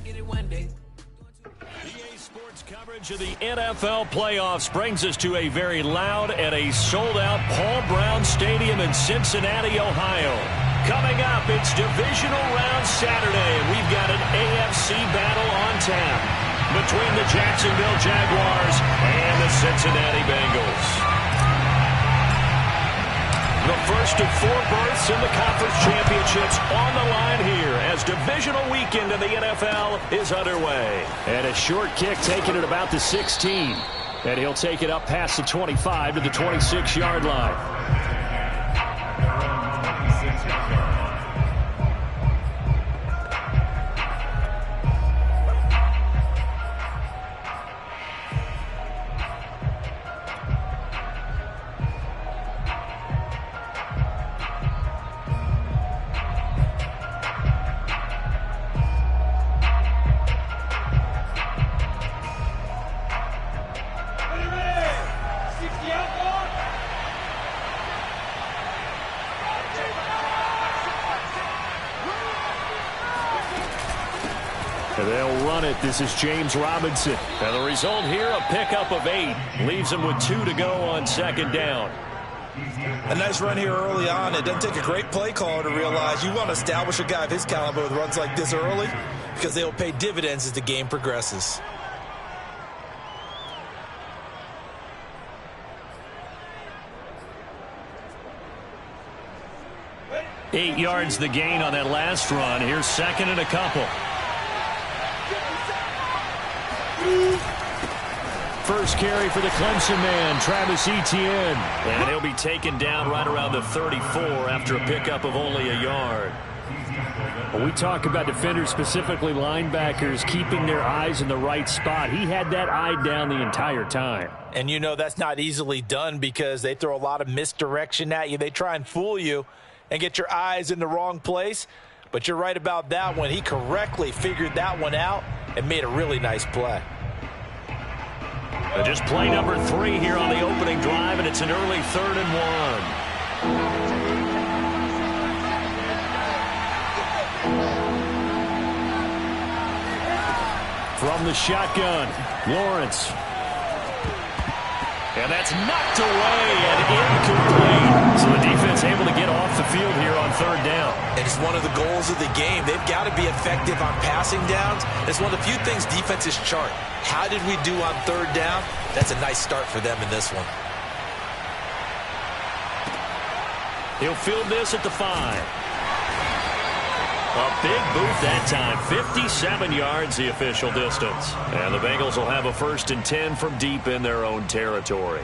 EA Sports coverage of the NFL playoffs brings us to a very loud and a sold-out Paul Brown Stadium in Cincinnati, Ohio. Coming up, it's Divisional Round Saturday, and we've got an AFC battle on tap between the Jacksonville Jaguars and the Cincinnati Bengals. The first of 4 berths in the conference championships on the line here as divisional weekend in the NFL is underway. And a short kick taken at about the 16. And he'll take it up past the 25 to the 26-yard line. They'll run it. This is James Robinson. And the result here, a pickup of 8. Leaves him with 2 to go on second down. A nice run here early on. It doesn't take a great play caller to realize you want to establish a guy of his caliber with runs like this early because they will pay dividends as the game progresses. Eight yards the gain on that last run. Here's second and a couple. First carry for the Clemson man, Travis Etienne. And he'll be taken down right around the 34 after a pickup of only a yard. When we talk about defenders, specifically linebackers, keeping their eyes in the right spot, he had that eye down the entire time. And you know that's not easily done because they throw a lot of misdirection at you. They try and fool you and get your eyes in the wrong place. But you're right about that one. He correctly figured that one out and made a really nice play. Just play number 3 here on the opening drive, and it's an early 3rd and 1. From the shotgun, Lawrence. And that's knocked away and incomplete. So the defense able to get off the field here on 3rd down. And it's one of the goals of the game. They've got to be effective on passing downs. It's one of the few things defenses chart. How did we do on 3rd down? That's a nice start for them in this one. He'll field this at the 5. A big boot that time, 57 yards the official distance. And the Bengals will have a 1st and 10 from deep in their own territory.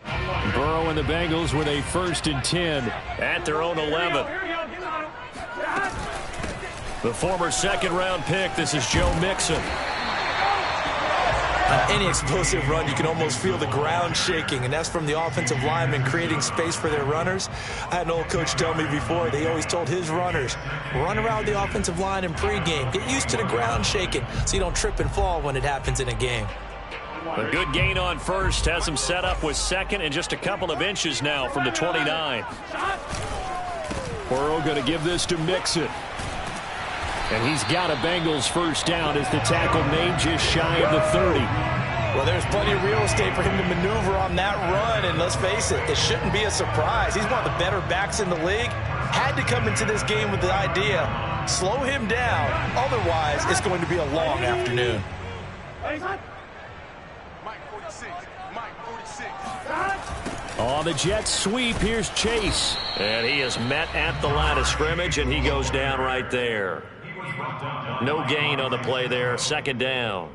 Burrow and the Bengals with a 1st and 10 at their own 11. The former 2nd-round pick, this is Joe Mixon. On any explosive run, you can almost feel the ground shaking, and that's from the offensive linemen creating space for their runners. I had an old coach tell me before, they always told his runners, run around the offensive line in pregame. Get used to the ground shaking so you don't trip and fall when it happens in a game. A good gain on 1st, has him set up with 2nd and just a couple of inches now from the 29. Burrow going to give this to Mixon. And he's got a Bengals 1st down as the tackle made just shy of the 30. Well, there's plenty of real estate for him to maneuver on that run, and let's face it, it shouldn't be a surprise. He's one of the better backs in the league. Had to come into this game with the idea, slow him down, otherwise it's going to be a long afternoon. On the jet sweep, here's Chase. And he is met at the line of scrimmage, and he goes down right there. No gain on the play there, 2nd down.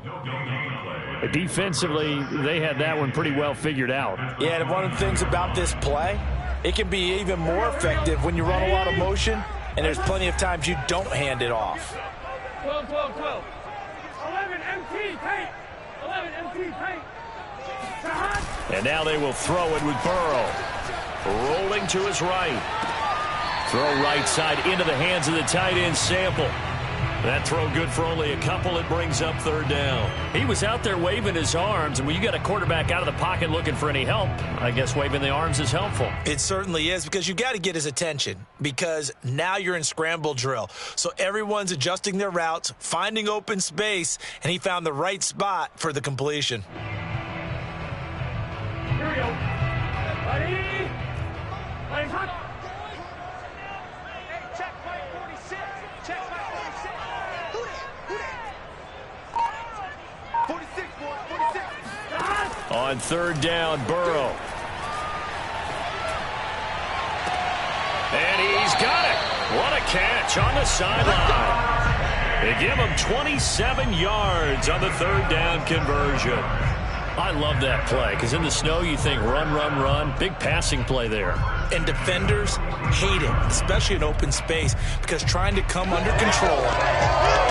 Defensively, they had that one pretty well figured out. Yeah, and one of the things about this play, it can be even more effective when you run a lot of motion, and there's plenty of times you don't hand it off. 12, 12, 12. 11 MT, paint. 11 MT, paint. And now they will throw it with Burrow. Rolling to his right. Throw right side into the hands of the tight end Sample. That throw good for only a couple. It brings up third down. He was out there waving his arms, and when you got a quarterback out of the pocket looking for any help, I guess waving the arms is helpful. It certainly is, because you got to get his attention, because now you're in scramble drill. So everyone's adjusting their routes, finding open space, and he found the right spot for the completion. Here we go. Ready? Playing hot. Check by 46. Check by 46. 46, boy. 46. On third down, Burrow. And he's got it. What a catch on the sideline. They give him 27 yards on the third down conversion. I love that play, because in the snow you think run, run, run. Big passing play there. And defenders hate it, especially in open space, because trying to come under control,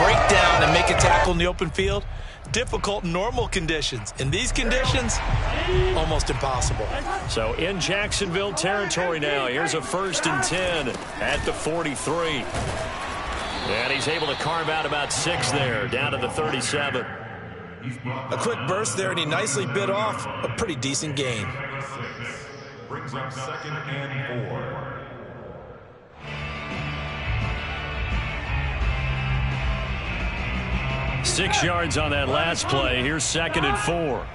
break down, and make a tackle in the open field, difficult in normal conditions. In these conditions, almost impossible. So in Jacksonville territory now. Here's a 1st and 10 at the 43. And he's able to carve out about 6 there, down to the 37. A quick burst there, and he nicely bit off a pretty decent gain. Brings up 2nd and 4. Six yards on that last play. Here's 2nd and 4.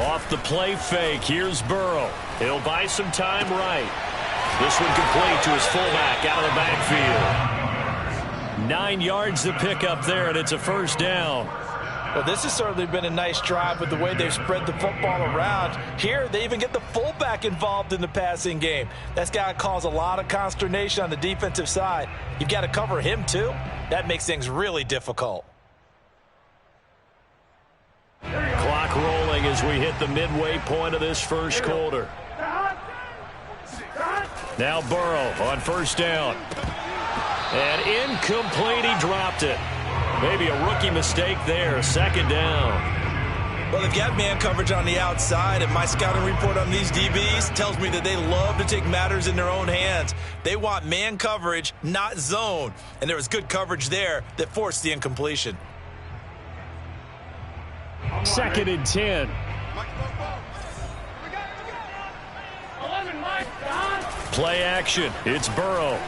Off the play fake. Here's Burrow. He'll buy some time right. This one complete to his fullback out of the backfield. 9 yards to pick up there, and it's a 1st down. Well, this has certainly been a nice drive with the way they've spread the football around. Here, they even get the fullback involved in the passing game. That's got to cause a lot of consternation on the defensive side. You've got to cover him, too. That makes things really difficult. Clock rolling as we hit the midway point of this first quarter. Now Burrow on 1st down. And incomplete, he dropped it. Maybe a rookie mistake there. 2nd down. Well, they've got man coverage on the outside, and my scouting report on these DBs tells me that they love to take matters in their own hands. They want man coverage, not zone. And there was good coverage there that forced the incompletion. 2nd and 10. 11, Mike. Play action. It's Burrow.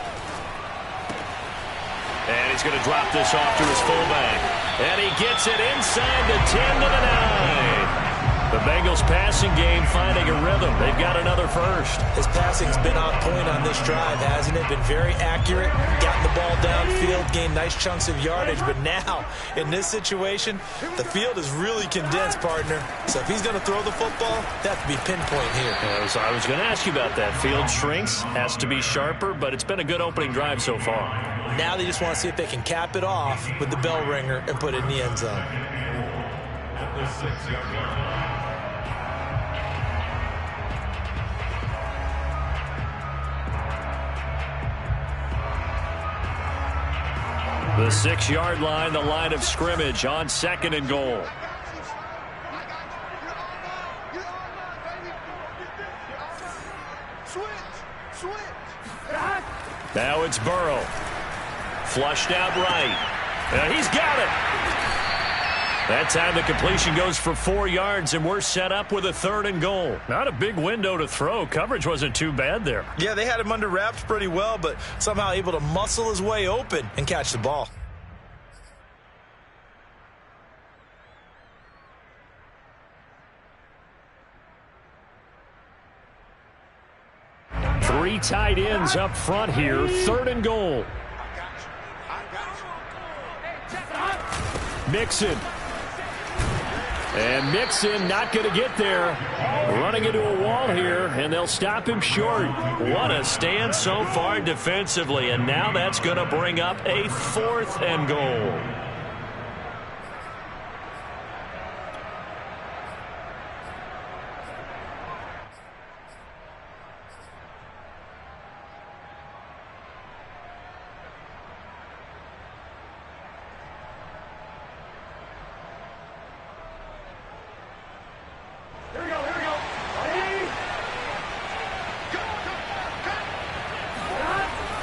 And he's going to drop this off to his fullback. And he gets it inside the 10 to the 9. The Bengals passing game finding a rhythm. They've got another first. His passing's been on point on this drive, hasn't it? Been very accurate, gotten the ball downfield, gained nice chunks of yardage. But now, in this situation, the field is really condensed, partner. So if he's going to throw the football, that have to be pinpoint here. So I was going to ask you about that. Field shrinks, has to be sharper, but it's been a good opening drive so far. Now they just want to see if they can cap it off with the bell ringer and put it in the end zone. At the 6-yard line. The 6-yard line, the line of scrimmage on 2nd and goal. Now it's Burrow. Flushed out right. And he's got it. That time the completion goes for 4 yards, and we're set up with a 3rd and goal. Not a big window to throw. Coverage wasn't too bad there. Yeah, they had him under wraps pretty well, but somehow able to muscle his way open and catch the ball. Three tight ends up front here. 3rd and goal. Mixon. And Mixon not going to get there. Running into a wall here, and they'll stop him short. What a stand so far defensively, and now that's going to bring up a 4th and goal.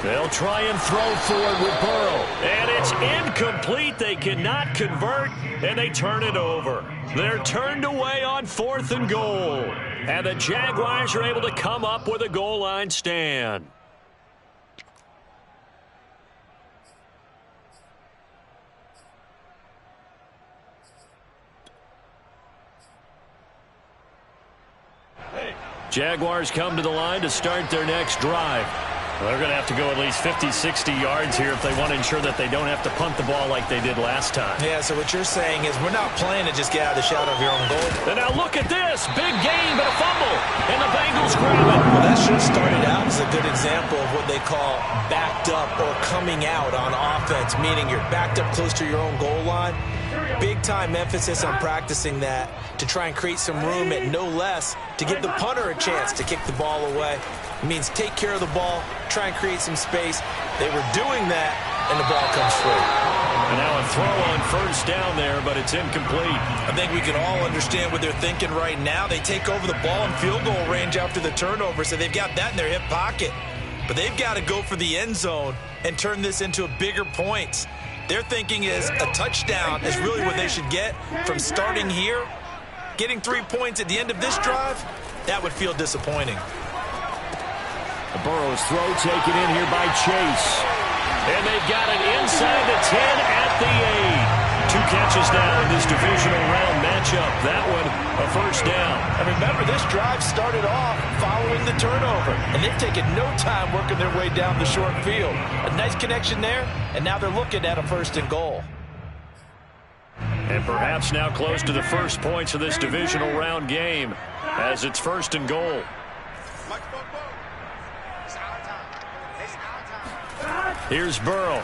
They'll try and throw for it with Burrow. And it's incomplete. They cannot convert, and they turn it over. They're turned away on 4th and goal. And the Jaguars are able to come up with a goal line stand. Jaguars come to the line to start their next drive. Well, they're going to have to go at least 50, 60 yards here if they want to ensure that they don't have to punt the ball like they did last time. Yeah, so what you're saying is we're not playing to just get out of the shadow of your own goal. And now look at this. Big game, but a fumble. And the Bengals grab it. Well, that should have started out as a good example of what they call backed up or coming out on offense, meaning you're backed up close to your own goal line. Big-time emphasis on practicing that to try and create some room at no less to give the punter a chance to kick the ball away. It means take care of the ball, try and create some space. They were doing that, and the ball comes free. And now a throw on 1st down there, but it's incomplete. I think we can all understand what they're thinking right now. They take over the ball in field goal range after the turnover, so they've got that in their hip pocket. But they've got to go for the end zone and turn this into a bigger points. Their thinking is a touchdown is really what they should get from starting here. Getting 3 points at the end of this drive, that would feel disappointing. Burrow's throw taken in here by Chase. And they've got it inside the 10 at the 8. 2 catches now in this divisional round matchup. That one a 1st down. And remember, this drive started off following the turnover. And they've taken no time working their way down the short field. A nice connection there, and now they're looking at a 1st and goal. And perhaps now close to the first points of this divisional round game as it's 1st and goal. Here's Burrow.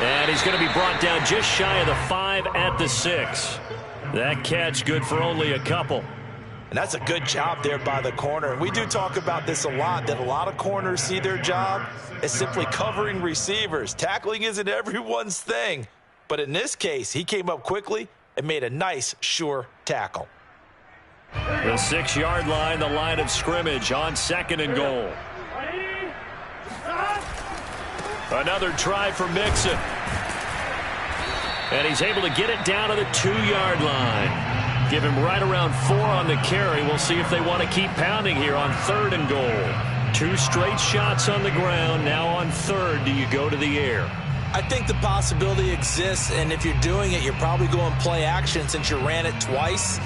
And he's going to be brought down just shy of the 5 at the 6. That catch good for only a couple. And that's a good job there by the corner. We do talk about this a lot, that a lot of corners see their job as simply covering receivers. Tackling isn't everyone's thing. But in this case, he came up quickly and made a nice, sure tackle. The 6-yard line, the line of scrimmage on 2nd and goal. Another try for Mixon. And he's able to get it down to the 2-yard line. Give him right around 4 on the carry. We'll see if they want to keep pounding here on 3rd and goal. 2 straight shots on the ground. Now on 3rd, do you go to the air? I think the possibility exists, and if you're doing it, you're probably going play action since you ran it twice.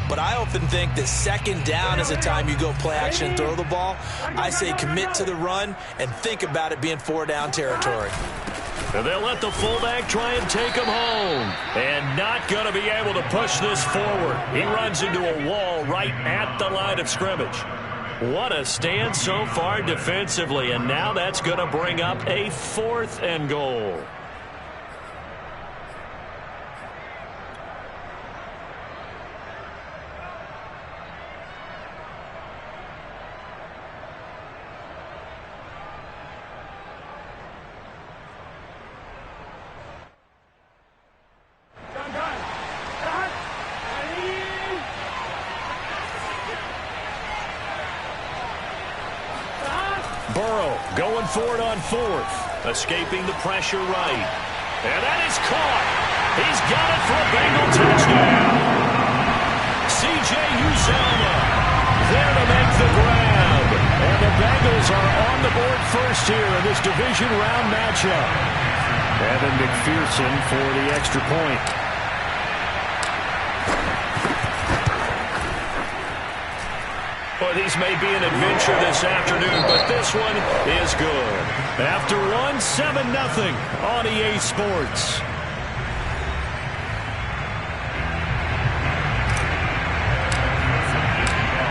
But I often think that 2nd down is the time you go play action and throw the ball. I say commit to the run and think about it being 4-down territory. And they'll let the fullback try and take him home. And not going to be able to push this forward. He runs into a wall right at the line of scrimmage. What a stand so far defensively. And now that's going to bring up a 4th and goal. Burrow going for it on 4th. Escaping the pressure right. And that is caught. He's got it for a Bengal touchdown. C.J. Uzomah there to make the grab. And the Bengals are on the board first here in this division round matchup. Evan McPherson for the extra point. Well, these may be an adventure this afternoon, but this one is good. After one, 7-0 on EA Sports.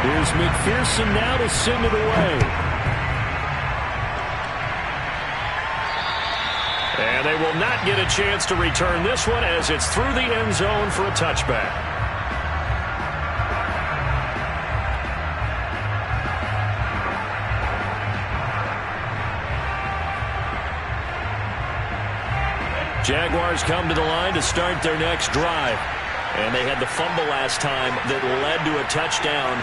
Here's McPherson now to send it away. And they will not get a chance to return this one as it's through the end zone for a touchback. Jaguars come to the line to start their next drive. And they had the fumble last time that led to a touchdown.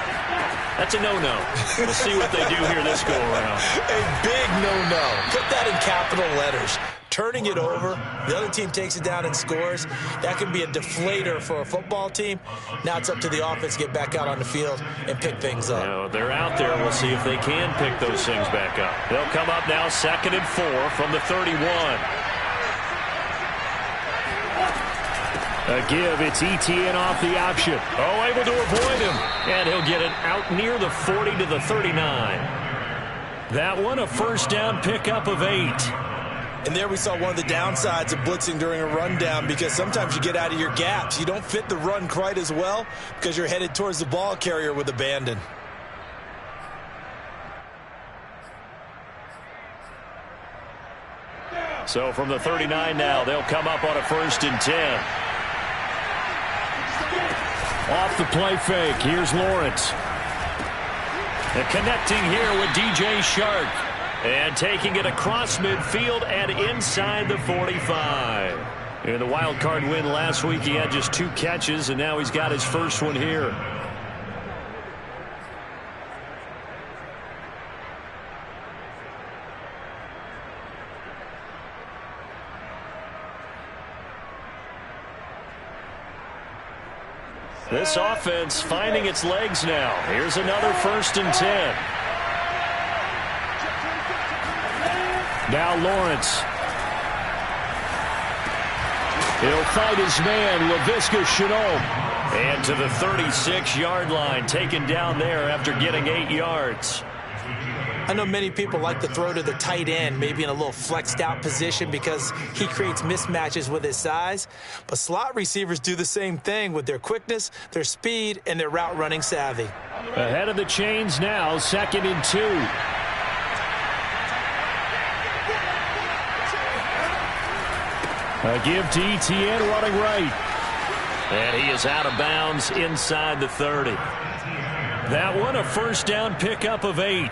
That's a no-no. We'll see what they do here this go-around. A big no-no. Put that in capital letters. Turning it over, the other team takes it down and scores. That can be a deflator for a football team. Now it's up to the offense to get back out on the field and pick things up. Now, they're out there. We'll see if they can pick those things back up. They'll come up now 2nd and 4 from the 31. A give, it's ETN off the option. Oh, able to avoid him. And he'll get it out near the 40 to the 39. That one, a first down pickup of 8. And there we saw one of the downsides of blitzing during a rundown, because sometimes you get out of your gaps. You don't fit the run quite as well because you're headed towards the ball carrier with abandon. So from the 39 now, they'll come up on a 1st and 10. Off the play fake, here's Lawrence. And connecting here with DJ Shark. And taking it across midfield and inside the 45. In the wild card win last week, he had just 2 catches, and now he's got his first one here. This offense finding its legs now. Here's another 1st and 10. Now Lawrence. He'll fight his man, Laviska Shenault. And to the 36-yard line, taken down there after getting 8 yards. I know many people like to throw to the tight end, maybe in a little flexed out position because he creates mismatches with his size. But slot receivers do the same thing with their quickness, their speed, and their route running savvy. Ahead of the chains now, 2nd and 2. A give to ETN running right. And he is out of bounds inside the 30. That one, a first down pickup of 8.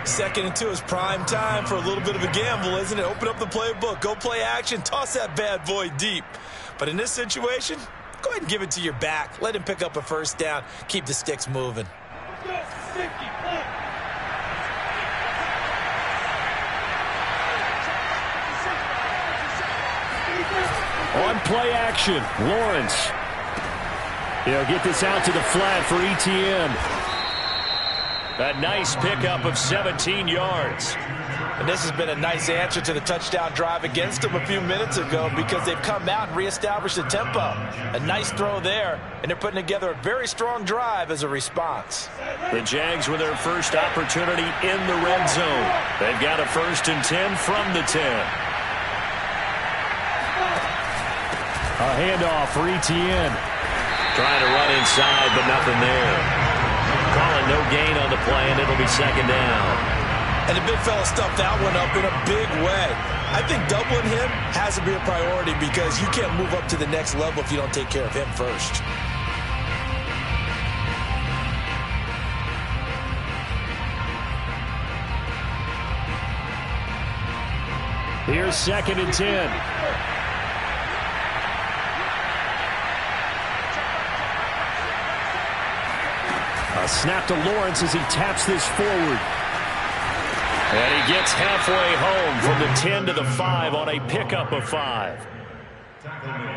2nd and 2 is prime time for a little bit of a gamble, isn't it? Open up the playbook, go play action, toss that bad boy deep. But in this situation, go ahead and give it to your back. Let him pick up a first down. Keep the sticks moving. On play action, Lawrence. He'll get this out to the flat for ETN. A nice pickup of 17 yards. And this has been a nice answer to the touchdown drive against them a few minutes ago, because they've come out and reestablished the tempo. A nice throw there, and they're putting together a very strong drive as a response. The Jags with their first opportunity in the red zone. They've got a 1st and 10 from the 10. A handoff for ETN. Trying to run inside, but nothing there. Calling no gain on the play, and it'll be 2nd down. And the big fella stuffed that one up in a big way. I think doubling him has to be a priority, because you can't move up to the next level if you don't take care of him first. Here's 2nd and 10. A snap to Lawrence as he taps this forward. And he gets halfway home from the 10 to the 5 on a pickup of 5.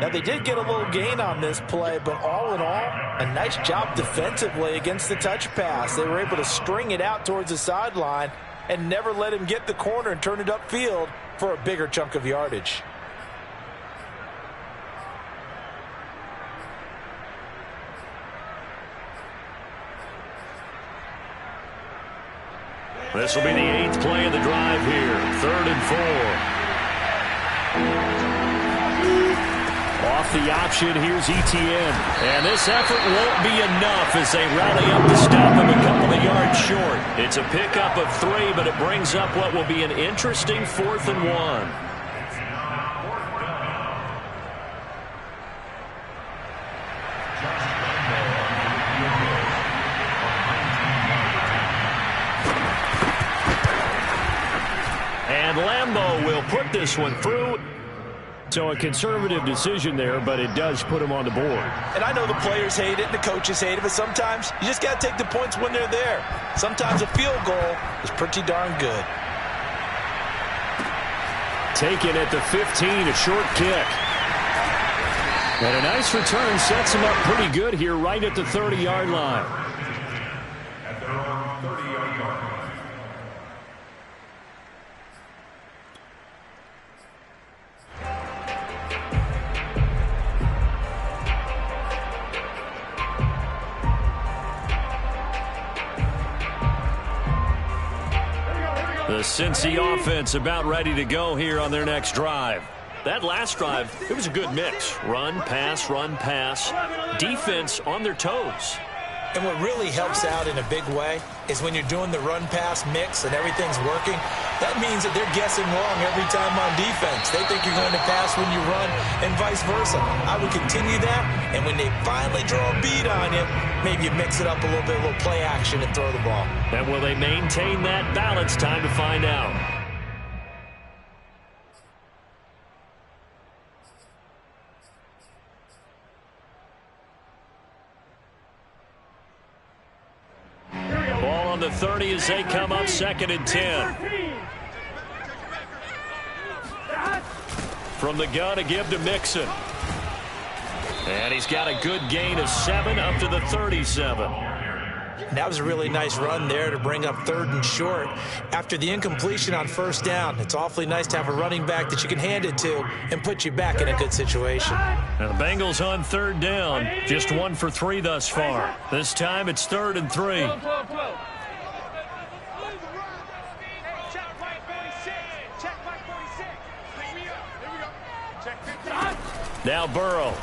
Now, they did get a little gain on this play, but all in all, a nice job defensively against the touch pass. They were able to string it out towards the sideline and never let him get the corner and turn it upfield for a bigger chunk of yardage. This will be the 8th play of the drive here. 3rd and 4. Off the option, here's ETN. And this effort won't be enough as they rally up to stop him a couple of yards short. It's a pickup of 3, but it brings up what will be an interesting 4th and 1. And Lambeau will put this one through. So a conservative decision there, but it does put him on the board. And I know the players hate it and the coaches hate it, but sometimes you just got to take the points when they're there. Sometimes a field goal is pretty darn good. Taken at the 15, a short kick. And a nice return sets him up pretty good here right at the 30-yard line. At their own 30-yard line. The Cincy offense about ready to go here on their next drive. That last drive, it was a good mix. Run, pass, defense on their toes. And what really helps out in a big way is when you're doing the run-pass mix and everything's working, that means that they're guessing wrong every time on defense. They think you're going to pass when you run and vice versa. I would continue that, and when they finally draw a beat on you, maybe you mix it up a little bit, a little play action and throw the ball. And will they maintain that balance? Time to find out. Ball on the 30 as they come up 2nd and 10. From the gun, a give to Mixon. And he's got a good gain of 7 up to the 37. That was a really nice run there to bring up 3rd and short. After the incompletion on 1st down, it's awfully nice to have a running back that you can hand it to and put you back in a good situation. Now the Bengals on 3rd down, just 1 for 3 thus far. This time it's 3rd and 3. Now Burrow,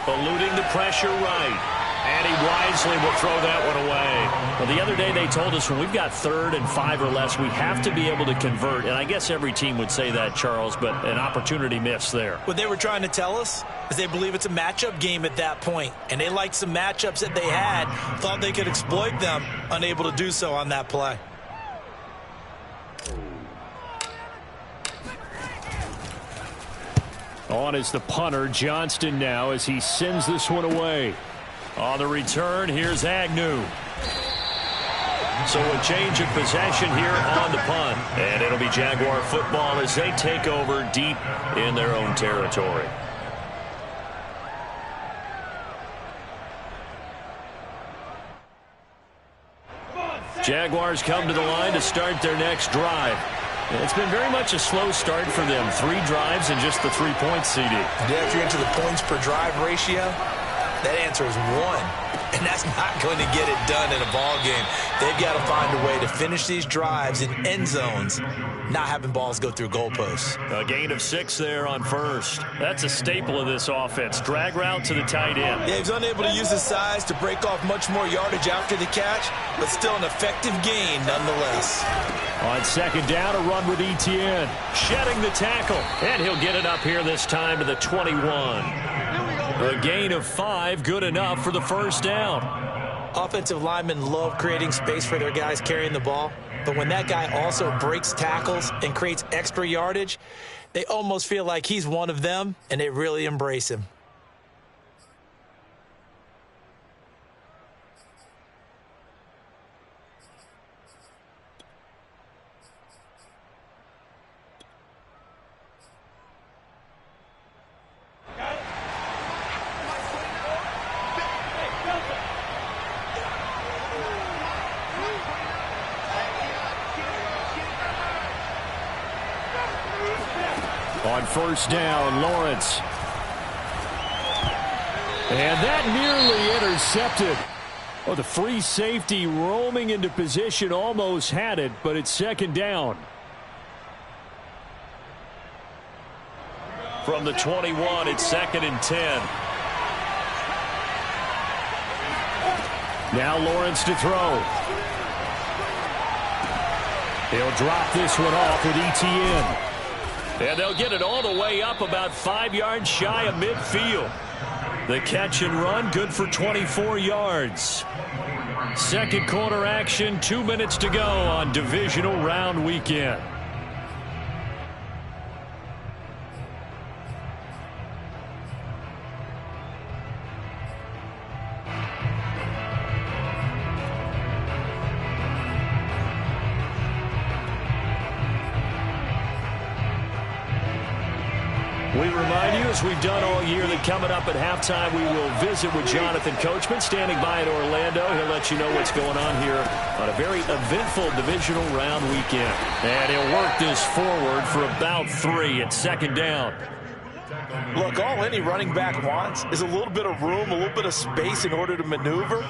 eluding the pressure right. And he wisely will throw that one away. Well, the other day they told us when we've got 3rd and 5 or less, we have to be able to convert. And I guess every team would say that, Charles, but an opportunity missed there. What they were trying to tell us is they believe it's a matchup game at that point. And they liked some matchups that they had, thought they could exploit them, unable to do so on that play. On is the punter, Johnston now, as he sends this one away. On the return, here's Agnew. So a change of possession here on the punt. And it'll be Jaguar football as they take over deep in their own territory. Jaguars come to the line to start their next drive. It's been very much a slow start for them. 3 drives and just the 3 points, CD. Yeah, if you're into the points per drive ratio, that answer is 1. And that's not going to get it done in a ball game. They've got to find a way to finish these drives in end zones, not having balls go through goalposts. A gain of 6 there on 1st. That's a staple of this offense. Drag route to the tight end. Yeah, he's unable to use his size to break off much more yardage after the catch, but still an effective gain nonetheless. On 2nd down, a run with Etienne. Shedding the tackle. And he'll get it up here this time to the 21. A gain of 5, good enough for the 1st down. Offensive linemen love creating space for their guys carrying the ball, but when that guy also breaks tackles and creates extra yardage, they almost feel like he's one of them, and they really embrace him. On 1st down, Lawrence. And that nearly intercepted. Oh, the free safety roaming into position almost had it, but it's 2nd down. From the 21, it's 2nd and 10. Now Lawrence to throw. He'll drop this one off with Etienne. And they'll get it all the way up about 5 yards shy of midfield. The catch and run, good for 24 yards. 2nd quarter action, 2 minutes to go on divisional round weekend. We remind you, as we've done all year, that coming up at halftime, we will visit with Jonathan Coachman, standing by in Orlando. He'll let you know what's going on here on a very eventful divisional round weekend. And he'll work this forward for about 3 at second down. Look, all any running back wants is a little bit of room, a little bit of space in order to maneuver.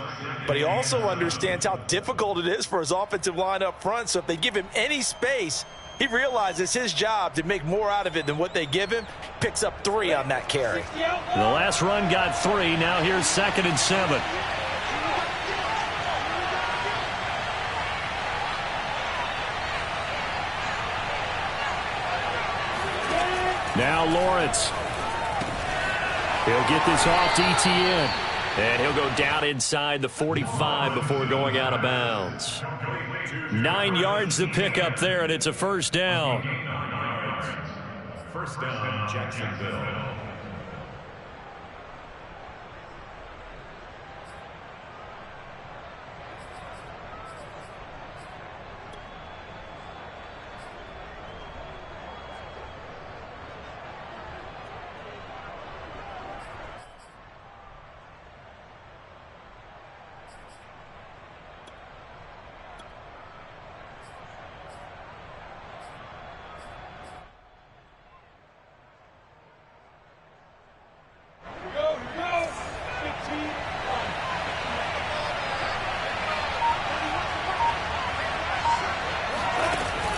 But he also understands how difficult it is for his offensive line up front. So if they give him any space, he realizes his job to make more out of it than what they give him. Picks up 3 on that carry. The last run got 3. Now here's 2nd and 7. Now Lawrence. He'll get this off to ETN. And he'll go down inside the 45 before going out of bounds. 9 yards to pick up there, and it's a first down. First down, Jacksonville.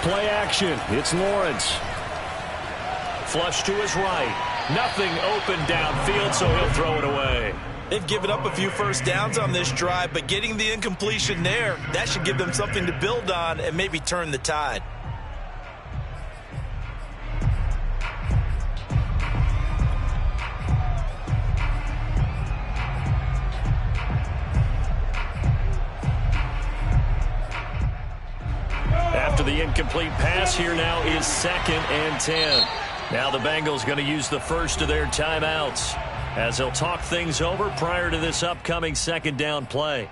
Play action. It's Lawrence. Flush to his right. Nothing open downfield, so he'll throw it away. They've given up a few first downs on this drive, but getting the incompletion there, that should give them something to build on and maybe turn the tide. After the incomplete pass, here now is 2nd and 10. Now the Bengals going to use the first of their timeouts as they'll talk things over prior to this upcoming 2nd down play.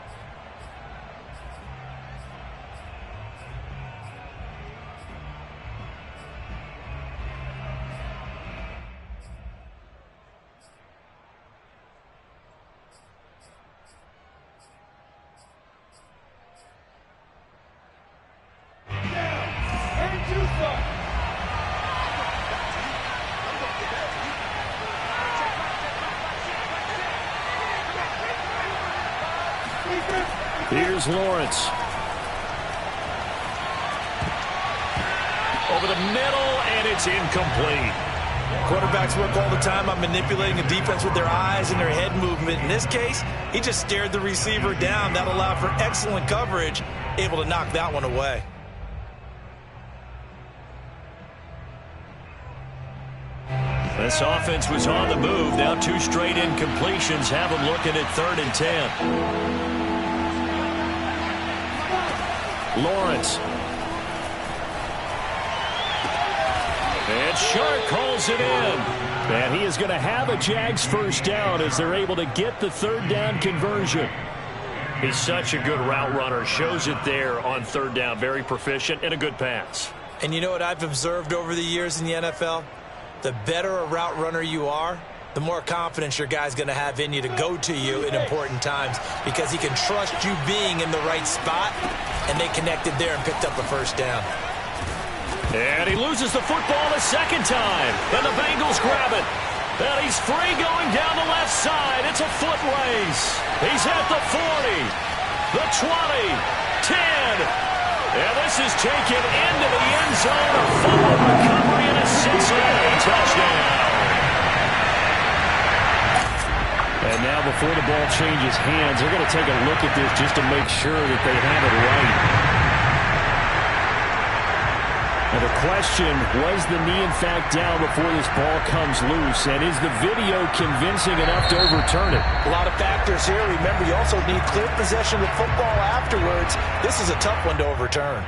Here's Lawrence. Over the middle, and it's incomplete. Quarterbacks work all the time on manipulating a defense with their eyes and their head movement. In this case, he just stared the receiver down. That allowed for excellent coverage, able to knock that one away. This offense was on the move. Now 2 straight incompletions have them looking at 3rd and 10. Lawrence. And Shark calls it in. And he is going to have a Jags first down as they're able to get the 3rd down conversion. He's such a good route runner. Shows it there on 3rd down. Very proficient and a good pass. And you know what I've observed over the years in the NFL? The better a route runner you are, the more confidence your guy's going to have in you to go to you in important times because he can trust you being in the right spot, and they connected there and picked up a first down. And he loses the football a 2nd time, and the Bengals grab it. And he's free going down the left side. It's a foot race. He's at the 40, the 20, 10. And this is taken into the end zone. A fumble recovery and a Cincinnati touchdown. And now before the ball changes hands, they're going to take a look at this just to make sure that they have it right. Now the question, was the knee in fact down before this ball comes loose? And is the video convincing enough to overturn it? A lot of factors here. Remember, you also need clear possession of the football afterwards. This is a tough one to overturn.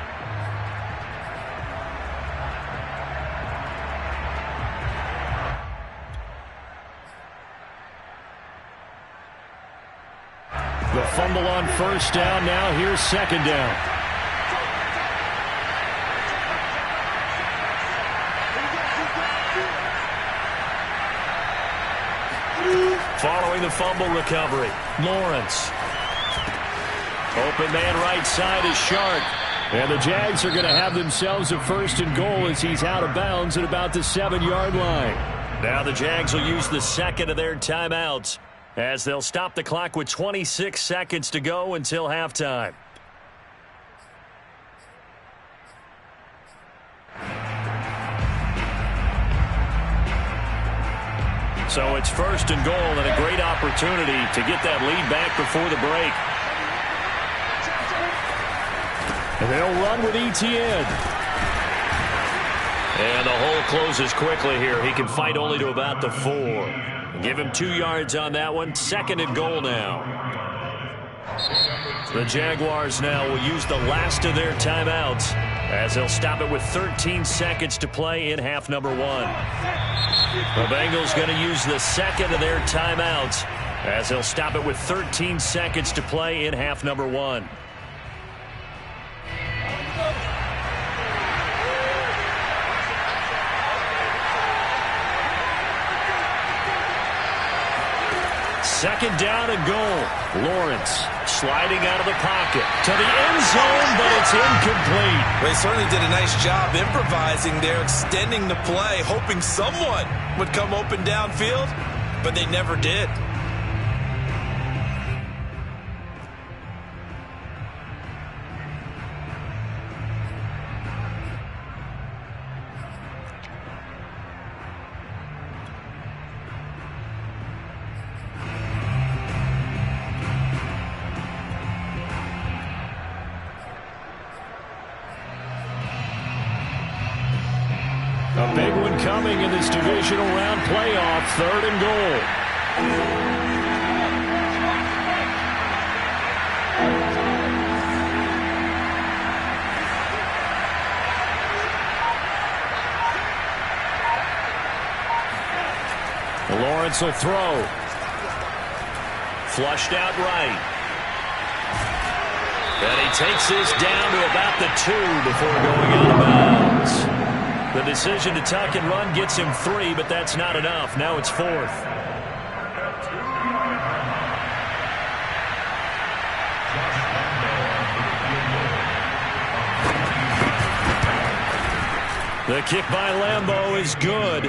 The fumble on first down. Now here's 2nd down. Following the fumble recovery, Lawrence. Open man right side is Shark. And the Jags are going to have themselves a 1st and goal as he's out of bounds at about the 7-yard line. Now the Jags will use the second of their timeouts as they'll stop the clock with 26 seconds to go until halftime. So it's 1st and goal and a great opportunity to get that lead back before the break. And they'll run with Etienne. And the hole closes quickly here. He can fight only to about the 4. Give him 2 yards on that one. 2nd and goal now. The Jaguars now will use the last of their timeouts as they'll stop it with 13 seconds to play in half number 1. The Bengals going to use the second of their timeouts as they'll stop it with 13 seconds to play in half number 1. Second down and goal. Lawrence sliding out of the pocket to the end zone, but it's incomplete. They certainly did a nice job improvising there, extending the play, hoping someone would come open downfield, but they never did. A big one coming in this divisional round playoff. 3rd and goal. Lawrence will throw. Flushed out right. And he takes this down to about the 2 before going out of bounds. The decision to tuck and run gets him 3, but that's not enough. Now it's 4th. The kick by Lambeau is good,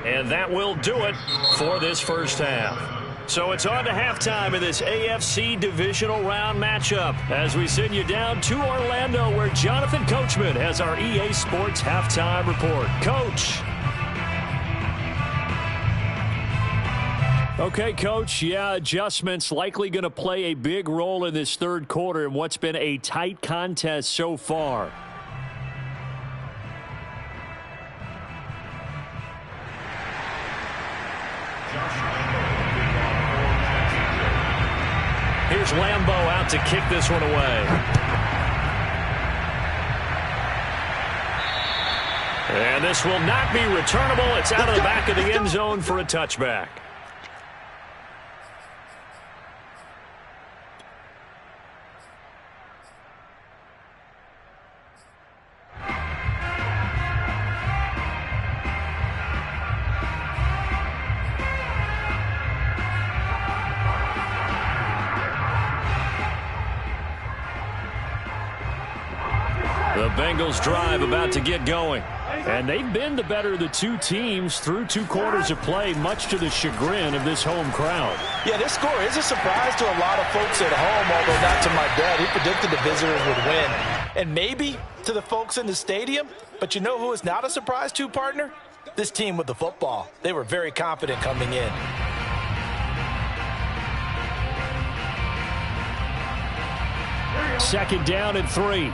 and that will do it for this first half. So it's on to halftime of this AFC divisional round matchup as we send you down to Orlando where Jonathan Coachman has our EA Sports halftime report. Coach. Okay, Coach. Yeah, adjustments likely going to play a big role in this 3rd quarter in what's been a tight contest so far. Here's Lambeau out to kick this one away. And this will not be returnable. It's out of the back of the end zone for a touchback. The Bengals drive about to get going. And they've been the better of the 2 teams through 2 quarters of play, much to the chagrin of this home crowd. Yeah, this score is a surprise to a lot of folks at home, although not to my dad. He predicted the visitors would win. And maybe to the folks in the stadium. But you know who is not a surprise to, partner? This team with the football. They were very confident coming in. Second down and 3.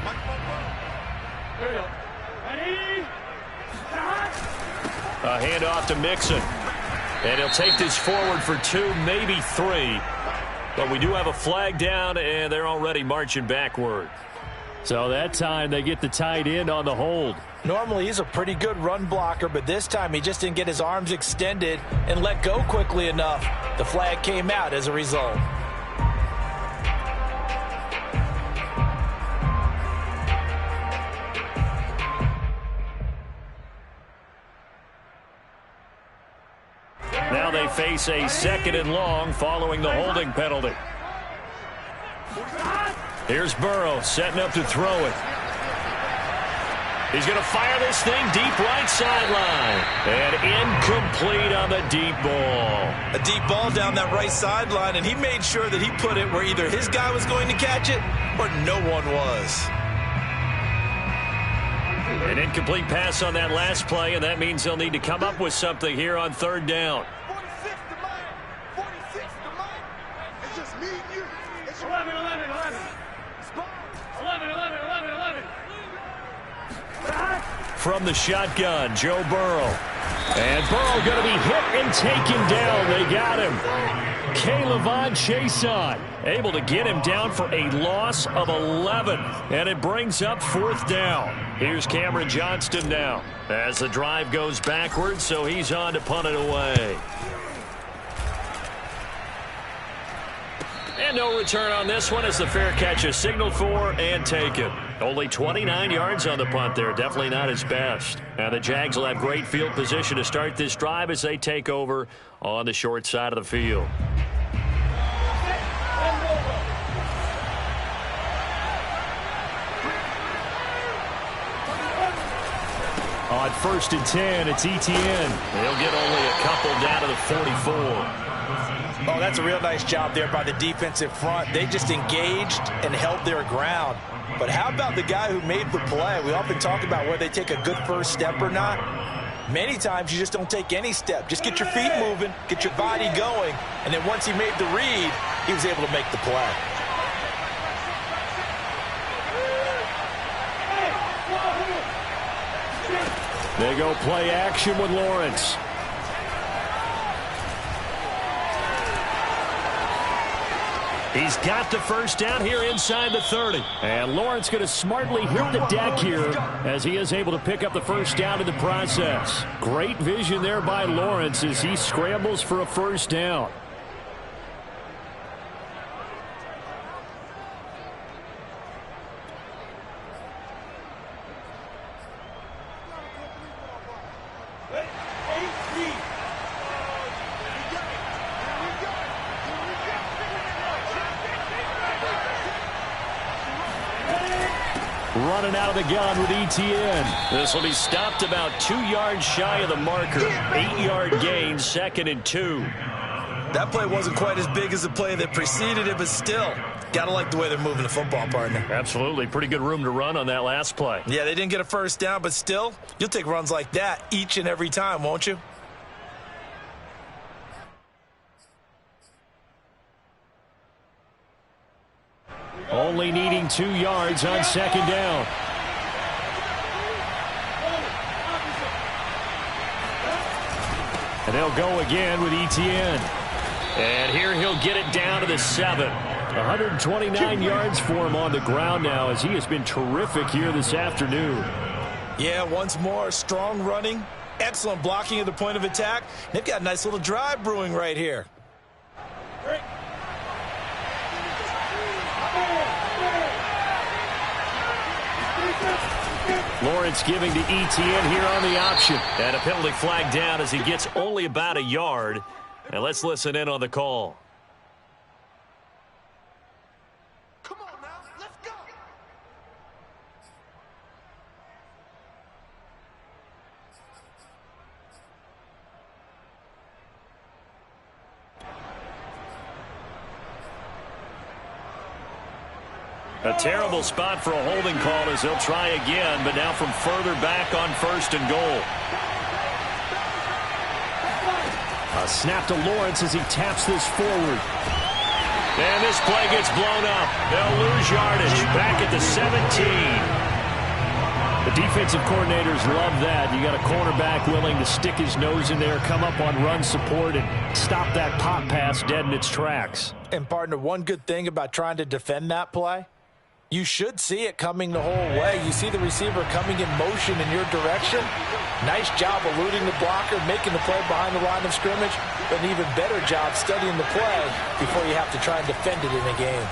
A handoff to Mixon. And he'll take this forward for 2, maybe 3. But we do have a flag down, and they're already marching backward. So that time they get the tight end on the hold. Normally he's a pretty good run blocker, but this time he just didn't get his arms extended and let go quickly enough. The flag came out as a result. Now they face a 2nd and long following the holding penalty. Here's Burrow setting up to throw it. He's going to fire this thing deep right sideline. And incomplete on the deep ball. A deep ball down that right sideline, and he made sure that he put it where either his guy was going to catch it or no one was. An incomplete pass on that last play, and that means they'll need to come up with something here on 3rd down. 46 to Mike. 46 to Mike. It's just me and you. It's 11, 11, 11. 11, 11, 11, 11. From the shotgun, Joe Burrow. And Burrow going to be hit and taken down. They got him. K'Lavon Chaisson able to get him down for a loss of 11. And it brings up 4th down. Here's Cameron Johnston now as the drive goes backwards, so he's on to punt it away. And no return on this one as the fair catch is signaled for and taken. Only 29 yards on the punt there. Definitely not his best. And the Jags will have great field position to start this drive as they take over on the short side of the field. On 1st and 10, it's Etienne. He'll get only a couple down to the 44. Oh, that's a real nice job there by the defensive front. They just engaged and held their ground. But how about the guy who made the play? We often talk about whether they take a good first step or not. Many times you just don't take any step. Just get your feet moving, get your body going, and then once he made the read, he was able to make the play. They go play action with Lawrence. He's got the first down here inside the 30. And Lawrence going to smartly hit the deck here as he is able to pick up the first down in the process. Great vision there by Lawrence as he scrambles for a first down. Running out of the gun with Etienne. This will be stopped about 2 yards shy of the marker. 8-yard gain, 2nd and 2. That play wasn't quite as big as the play that preceded it, but still, got to like the way they're moving the football, partner. Absolutely. Pretty good room to run on that last play. Yeah, they didn't get a first down, but still, you'll take runs like that each and every time, won't you? Only needing 2 yards on 2nd down. And they'll go again with Etienne. And here he'll get it down to the 7. 129 yards for him on the ground now as he has been terrific here this afternoon. Yeah, once more, strong running, excellent blocking at the point of attack. They've got a nice little drive brewing right here. Lawrence giving to Etienne here on the option. And a penalty flag down as he gets only about a yard. And let's listen in on the call. Come on now, let's go. A terrible spot for a holding call as they'll try again, but now from further back on 1st and goal. A snap to Lawrence as he taps this forward. And this play gets blown up. They'll lose yardage back at the 17. The defensive coordinators love that. You got a cornerback willing to stick his nose in there, come up on run support, and stop that pop pass dead in its tracks. And, partner, one good thing about trying to defend that play, you should see it coming the whole way. You see the receiver coming in motion in your direction. Nice job eluding the blocker, making the play behind the line of scrimmage, but an even better job studying the play before you have to try and defend it in a game.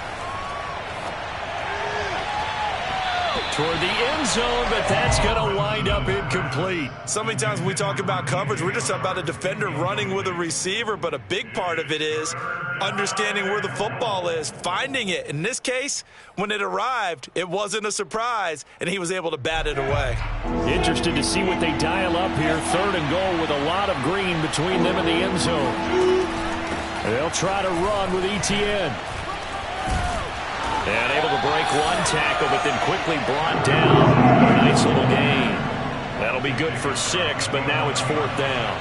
toward the end zone, but that's going to wind up incomplete. So many times when we talk about coverage, we're just about a defender running with a receiver, but a big part of it is understanding where the football is, finding it. In this case, when it arrived, it wasn't a surprise, and he was able to bat it away. Interested to see what they dial up here. 3rd and goal with a lot of green between them and the end zone. They'll try to run with Etienne. And able to break one tackle, but then quickly brought down. A nice little gain. That'll be good for 6, but now it's 4th down.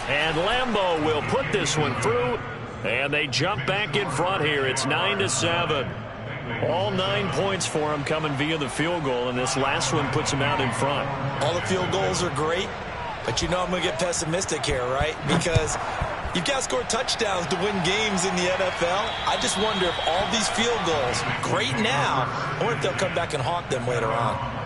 And Lambeau will put this one through, and they jump back in front here. It's 9-7. All 9 points for them coming via the field goal, and this last one puts them out in front. All the field goals are great, but you know I'm going to get pessimistic here, right? Because you've got to score touchdowns to win games in the NFL. I just wonder if all these field goals, great now, I wonder if they'll come back and haunt them later on.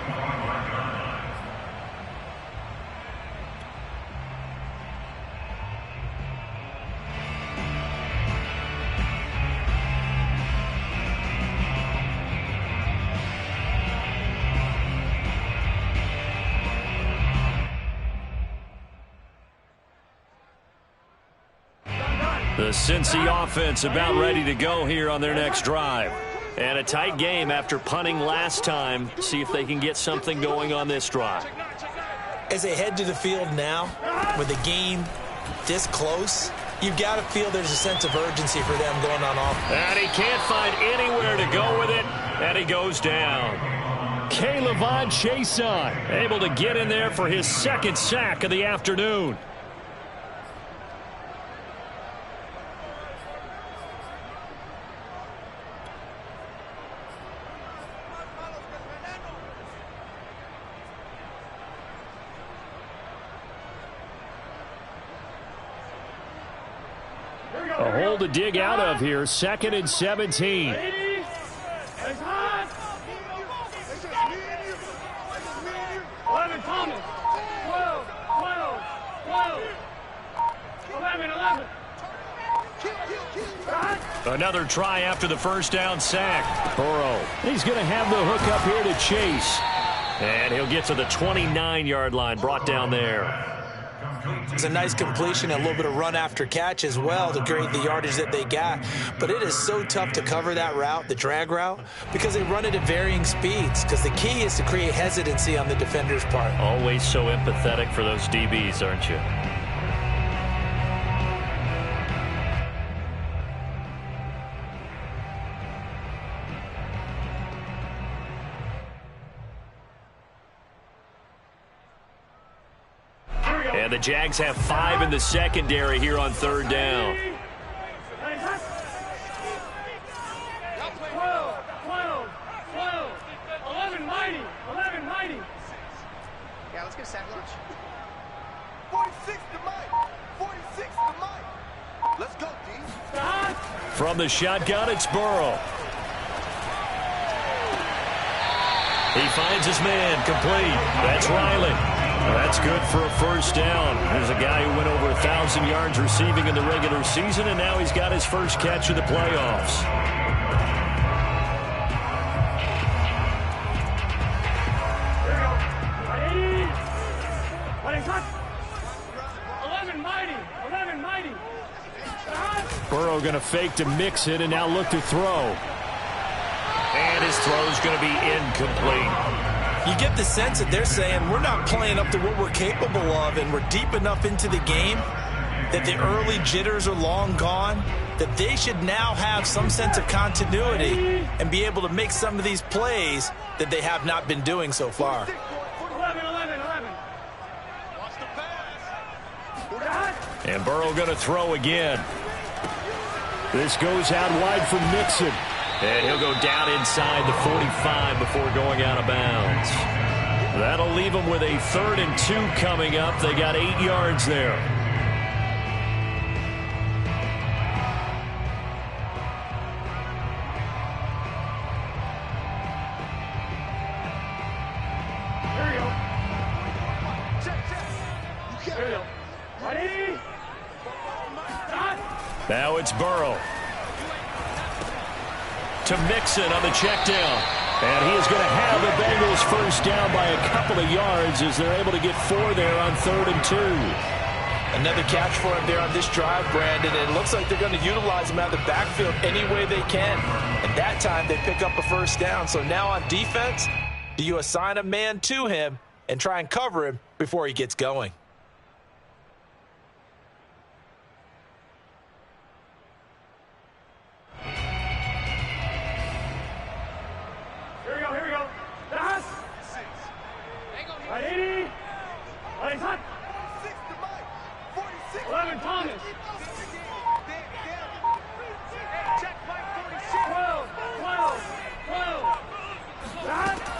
The Cincy offense about ready to go here on their next drive. And a tight game after punting last time. See if they can get something going on this drive. As they head to the field now, with the game this close, you've got to feel there's a sense of urgency for them going on offense. And he can't find anywhere to go with it, and he goes down. K'Lavon Chaisson able to get in there for his 2nd sack of the afternoon. A hole to dig out of here. 2nd and 17. Another try after the first down sack. Burrow. He's going to have the hook up here to Chase. And he'll get to the 29-yard line, brought down there. It's a nice completion, a little bit of run after catch as well to create the yardage that they got. But it is so tough to cover that route, the drag route, because they run it at varying speeds. Because the key is to create hesitancy on the defender's part. Always so empathetic for those DBs, aren't you? And the Jags have 5 in the secondary here on 3rd down. 11 mighty. Yeah, let's get a sack lunch. 46 to Mike. 46 to Mike. Let's go, D. From the shotgun, it's Burrow. He finds his man, complete. That's Riley. That's good for a 1st down. There's a guy who went over 1,000 yards receiving in the regular season, and now he's got his first catch of the playoffs. Burrow going to fake to mix it and now look to throw. And his throw's going to be incomplete. You get the sense that they're saying we're not playing up to what we're capable of, and we're deep enough into the game that the early jitters are long gone, that they should now have some sense of continuity and be able to make some of these plays that they have not been doing so far. 11. And Burrow going to throw again. This goes out wide for Mixon. And he'll go down inside the 45 before going out of bounds. That'll leave them with a 3rd and 2 coming up. They got 8 yards there. Here we go. Check. Here we go. Ready? Stop. Now it's Burrow. To Mixon on the check down. And he is going to have the Bengals first down by a couple of yards as they're able to get 4 there on 3rd and 2. Another catch for him there on this drive, Brandon. And it looks like they're going to utilize him out of the backfield any way they can. And that time they pick up a first down. So now on defense, do you assign a man to him and try and cover him before he gets going?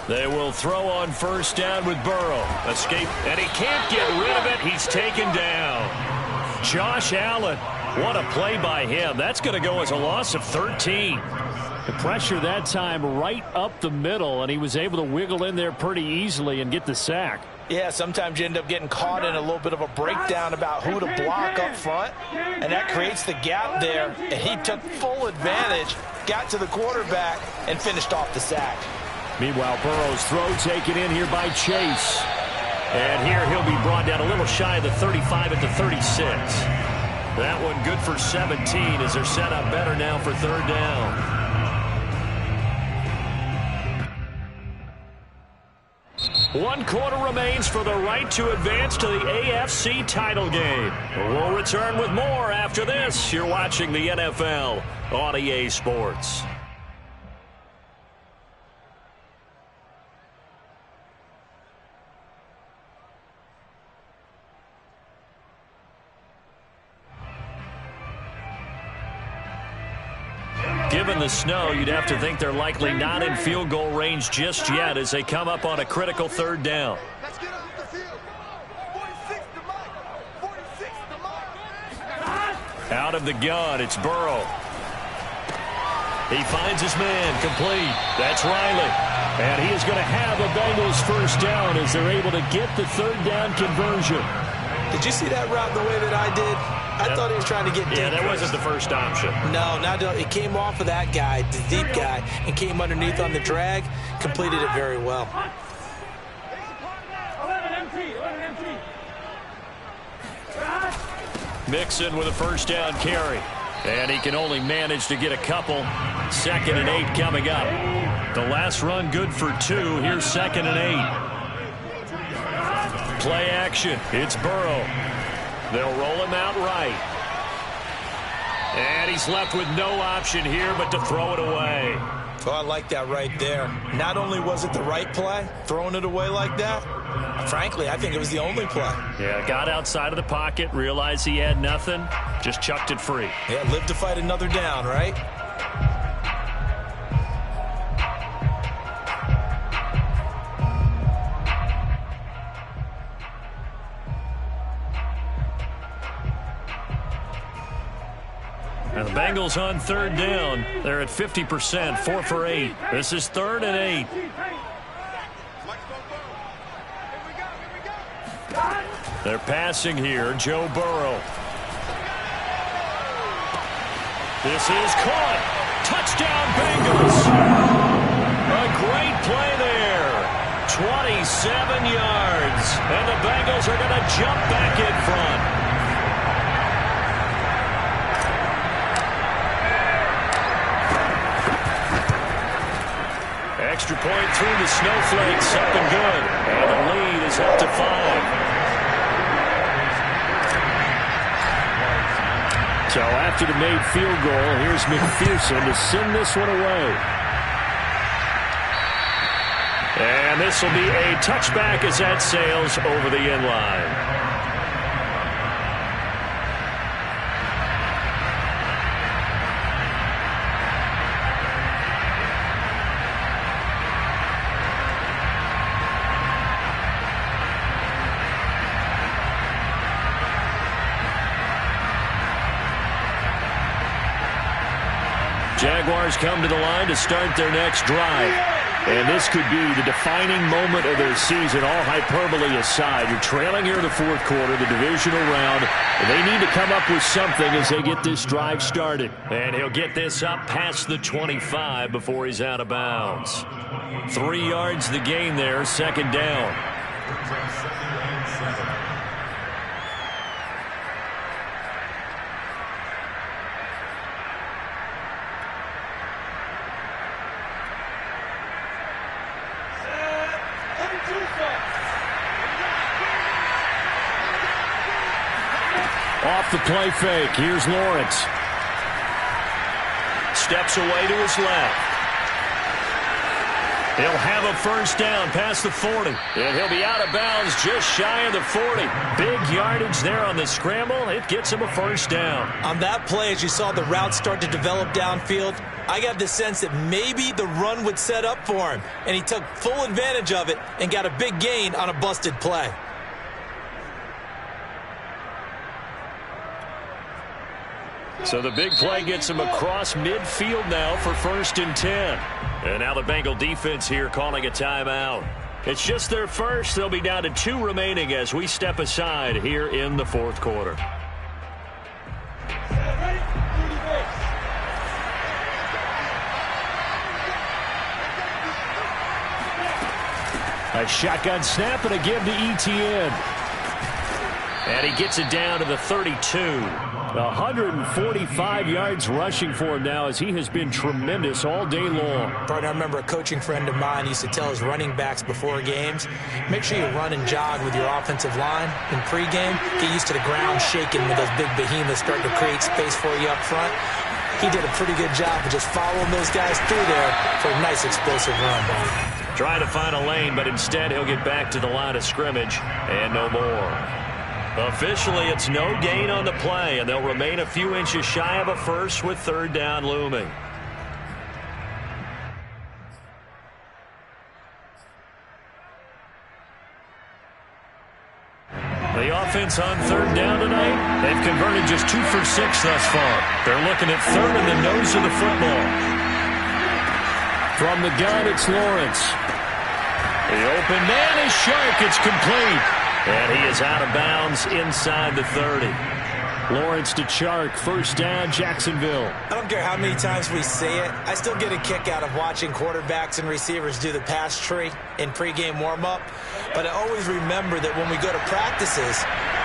They will throw on first down with Burrow. Escape, and he can't get rid of it. He's taken down. Josh Allen, what a play by him. That's going to go as a loss of 13. The pressure that time right up the middle, and he was able to wiggle in there pretty easily and get the sack. Yeah, sometimes you end up getting caught in a little bit of a breakdown about who to block up front, and that creates the gap there. And he took full advantage, got to the quarterback, and finished off the sack. Meanwhile, Burrow's throw taken in here by Chase. And here he'll be brought down a little shy of the 35 at the 36. That one good for 17 as they're set up better now for 3rd down. One quarter remains for the right to advance to the AFC title game. We'll return with more after this. You're watching the NFL on EA Sports. Given the snow, you'd have to think they're likely not in field goal range just yet as they come up on a critical 3rd down. Let's get off the field. 46 to Mike. 46 to Mike. Out of the gun, it's Burrow. He finds his man, complete. That's Riley. And he is going to have the Bengals first down as they're able to get the 3rd down conversion. Did you see that route the way that I did? I thought he was trying to get deep. Yeah, that wasn't the first option. No, it came off of that guy, the deep guy, and came underneath on the drag, completed it very well. Mixon with a first down carry. And he can only manage to get a couple. 2nd and 8 coming up. The last run good for 2. Here's 2nd and 8. Play action. It's Burrow. They'll roll him out right. And he's left with no option here but to throw it away. Oh, I like that right there. Not only was it the right play, throwing it away like that, frankly, I think it was the only play. Yeah, got outside of the pocket, realized he had nothing, just chucked it free. Yeah, live to fight another down, right? And the Bengals on 3rd down. They're at 50%, 4 for 8. This is 3rd and 8. They're passing here. Joe Burrow. This is caught. Touchdown, Bengals. A great play there. 27 yards. And the Bengals are going to jump back in front. Extra point through the snowflakes, up and good. And the lead is up to 5. So after the made field goal, here's McPherson to send this one away. And this will be a touchback as that sails over the end line. Jaguars come to the line to start their next drive. And this could be the defining moment of their season, all hyperbole aside. You're trailing here in the fourth quarter, the divisional round. They need to come up with something as they get this drive started. And he'll get this up past the 25 before he's out of bounds. 3 yards the gain there, second down. Off the play fake, here's Lawrence. Steps away to his left. He'll have a first down past the 40. And he'll be out of bounds just shy of the 40. Big yardage there on the scramble. It gets him a first down. On that play, as you saw the route start to develop downfield, I got the sense that maybe the run would set up for him. And he took full advantage of it and got a big gain on a busted play. So the big play gets him across midfield now for 1st and 10. And now the Bengal defense here calling a timeout. It's just their first. They'll be down to 2 remaining as we step aside here in the fourth quarter. A shotgun snap and a give to ETN. And he gets it down to the 32. 145 yards rushing for him now as he has been tremendous all day long. Partner, I remember a coaching friend of mine used to tell his running backs before games, make sure you run and jog with your offensive line in pregame. Get used to the ground shaking when those big behemoths start to create space for you up front. He did a pretty good job of just following those guys through there for a nice explosive run. Trying to find a lane, but instead he'll get back to the line of scrimmage and no more. Officially, it's no gain on the play, and they'll remain a few inches shy of a first with 3rd down looming. The offense on 3rd down tonight, they've converted just 2 for 6 thus far. They're looking at 3rd in the nose of the football. From the gun, it's Lawrence. The open man is Shark. It's complete. And he is out of bounds inside the 30. Lawrence to Chark, 1st down, Jacksonville. I don't care how many times we say it, I still get a kick out of watching quarterbacks and receivers do the pass tree in pregame warm-up. But I always remember that when we go to practices,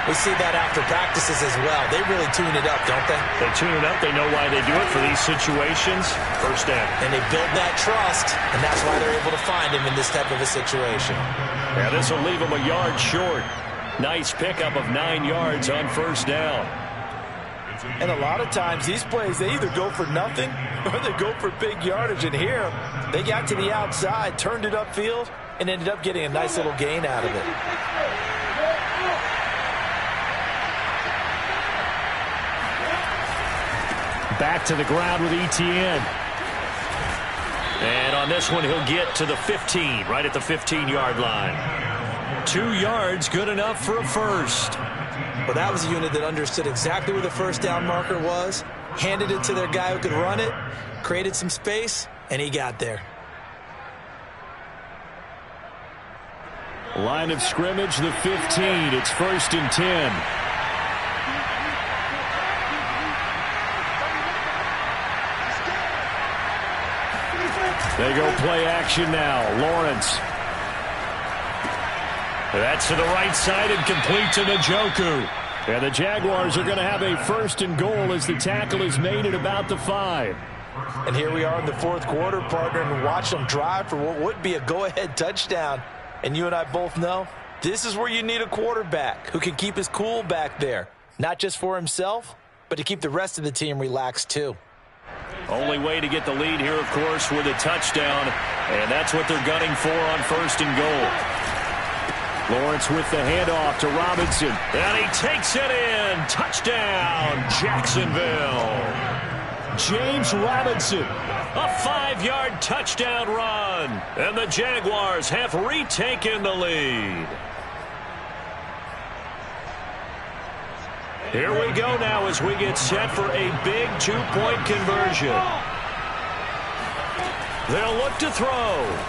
we see that after practices as well. They really tune it up, don't they? They tune it up. They know why they do it for these situations. 1st down. And they build that trust, and that's why they're able to find him in this type of a situation. Yeah, this will leave him a yard short. Nice pickup of 9 yards on 1st down. And a lot of times these plays, they either go for nothing or they go for big yardage. And here, they got to the outside, turned it upfield, and ended up getting a nice little gain out of it. Back to the ground with ETN. And on this one, he'll get to the 15, right at the 15-yard line. 2 yards, good enough for a first. Well, that was a unit that understood exactly where the 1st down marker was, handed it to their guy who could run it, created some space, and he got there. Line of scrimmage, the 15. It's 1st and 10. They go play action now. Lawrence. That's to the right side and complete to Njoku. And the Jaguars are going to have a 1st and goal as the tackle is made at about the 5. And here we are in the 4th quarter, partner, and watch them drive for what would be a go-ahead touchdown. And you and I both know this is where you need a quarterback who can keep his cool back there, not just for himself, but to keep the rest of the team relaxed too. Only way to get the lead here, of course, with a touchdown, and that's what they're gunning for on 1st and goal. Lawrence with the handoff to Robinson. And he takes it in. Touchdown, Jacksonville. James Robinson. A 5-yard touchdown run. And the Jaguars have retaken the lead. Here we go now as we get set for a big 2-point conversion. They'll look to throw.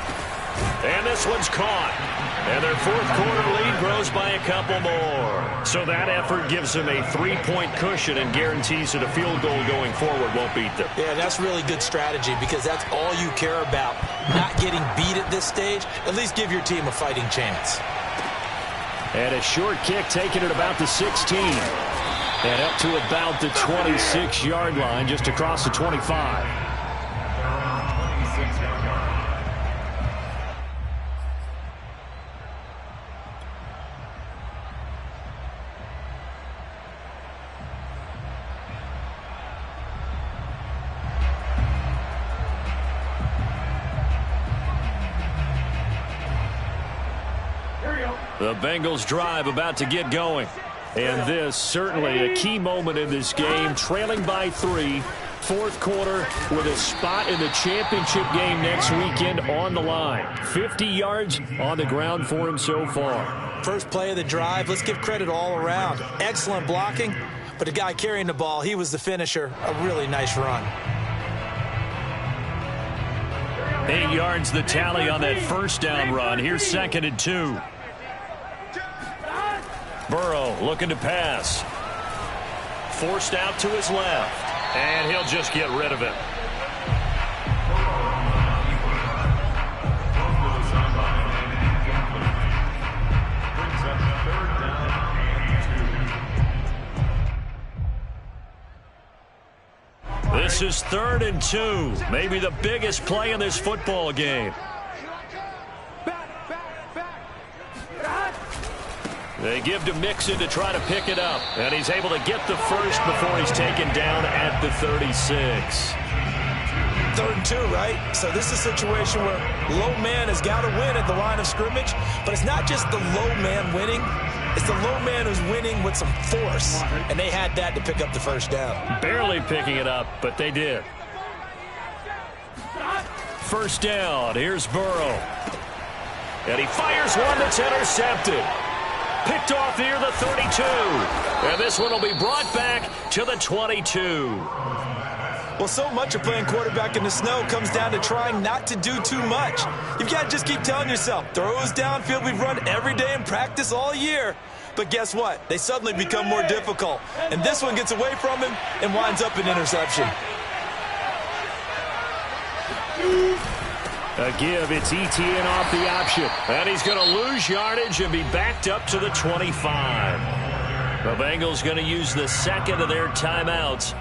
And this one's caught. And their fourth quarter lead grows by a couple more. So that effort gives them a 3-point cushion and guarantees that a field goal going forward won't beat them. Yeah, that's really good strategy because that's all you care about. Not getting beat at this stage. At least give your team a fighting chance. And a short kick taken at about the 16. And up to about the 26-yard line, just across the 25. The Bengals drive about to get going. And this certainly a key moment in this game, trailing by 3. Fourth quarter with a spot in the championship game next weekend on the line. 50 yards on the ground for him so far. First play of the drive, let's give credit all around. Excellent blocking, but the guy carrying the ball, he was the finisher. A really nice run. 8 yards the tally on that first down run. Here's 2nd and 2. Burrow looking to pass. Forced out to his left. And he'll just get rid of it. This is 3rd and 2. Maybe the biggest play in this football game. They give to Mixon to try to pick it up. And he's able to get the first before he's taken down at the 36. 3rd and 2, right? So this is a situation where low man has got to win at the line of scrimmage. But it's not just the low man winning. It's the low man who's winning with some force. And they had that to pick up the first down. Barely picking it up, but they did. First down. Here's Burrow. And he fires one that's intercepted. Picked off near the 32. And this one will be brought back to the 22. Well, so much of playing quarterback in the snow comes down to trying not to do too much. You've got to just keep telling yourself, throws downfield we've run every day in practice all year. But guess what? They suddenly become more difficult. And this one gets away from him and winds up an interception. A give, it's ETN off the option. And he's going to lose yardage and be backed up to the 25. The Bengals going to use the second of their timeouts.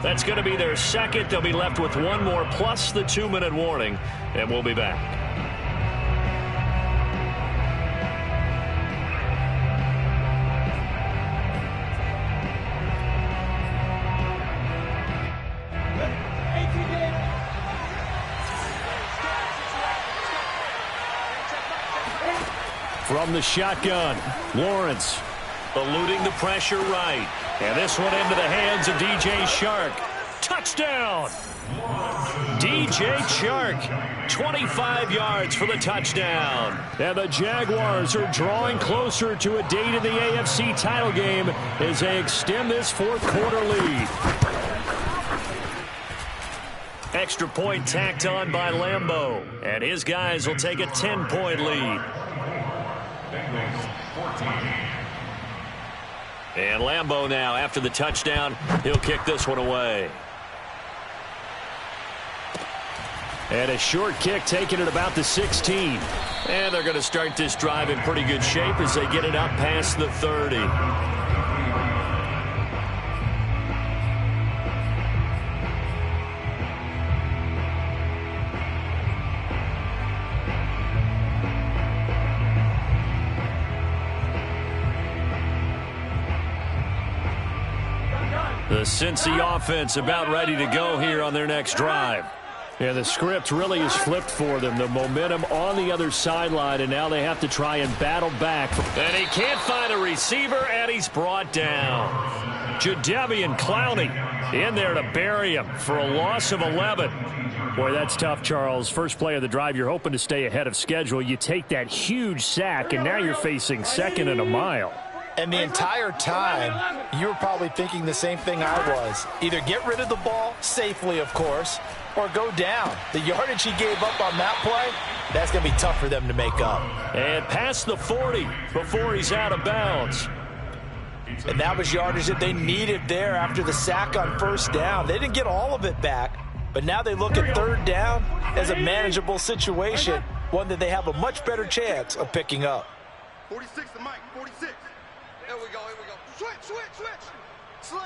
That's going to be their second. They'll be left with one more plus the 2-minute warning. And we'll be back. From the shotgun, Lawrence Eluding the pressure right. And this one into the hands of DJ Chark. Touchdown! DJ Chark, 25 yards for the touchdown. And the Jaguars are drawing closer to a date in the AFC title game as they extend this fourth quarter lead. Extra point tacked on by Lambeau. And his guys will take a 10-point lead. And Lambeau now, after the touchdown, he'll kick this one away. And a short kick taken at about the 16. And they're going to start this drive in pretty good shape as they get it up past the 30. The Cincy offense about ready to go here on their next drive. Yeah, the script really is flipped for them. The momentum on the other sideline, and now they have to try and battle back. And he can't find a receiver, and he's brought down. Jadeveon Clowney in there to bury him for a loss of 11. Boy, that's tough, Charles. First play of the drive, you're hoping to stay ahead of schedule. You take that huge sack, and now you're facing second and a mile. And the entire time, you were probably thinking the same thing I was. Either get rid of the ball, safely of course, or go down. The yardage he gave up on that play, that's going to be tough for them to make up. And past the 40 before he's out of bounds. And that was yardage that they needed there after the sack on first down. They didn't get all of it back, but now they look at third down as a manageable situation, one that they have a much better chance of picking up. 46 to Mike, 46. Here we go. Switch. Slam.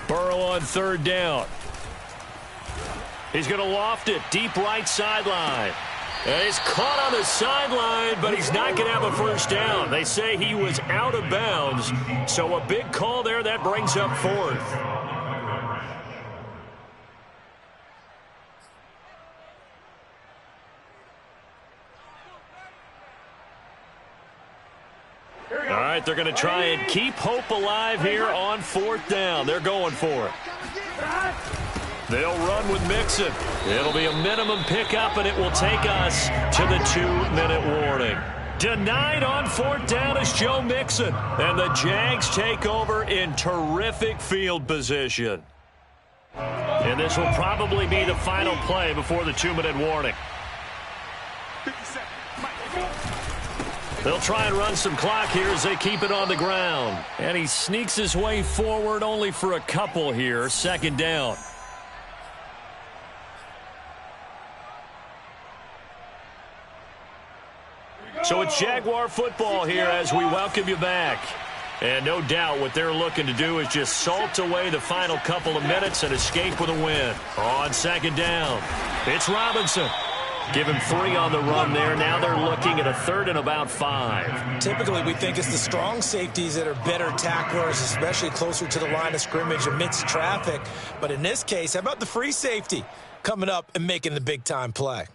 Burrow on third down. He's going to loft it deep right sideline. And he's caught on the sideline, but he's not going to have a first down. They say he was out of bounds, so a big call there. That brings up fourth. All right, they're going to try and keep hope alive here on fourth down. They're going for it. They'll run with Mixon. It'll be a minimum pickup, and it will take us to the 2-minute warning. Denied on fourth down is Joe Mixon. And the Jags take over in terrific field position. And this will probably be the final play before the 2-minute warning. They'll try and run some clock here as they keep it on the ground. And he sneaks his way forward only for a couple here. Second down. So it's Jaguar football here as we welcome you back. And no doubt what they're looking to do is just salt away the final couple of minutes and escape with a win. On second down, it's Robinson. Give him 3 on the run there. Now they're looking at a third and about 5. Typically, we think it's the strong safeties that are better tacklers, especially closer to the line of scrimmage amidst traffic. But in this case, how about the free safety coming up and making the big-time play?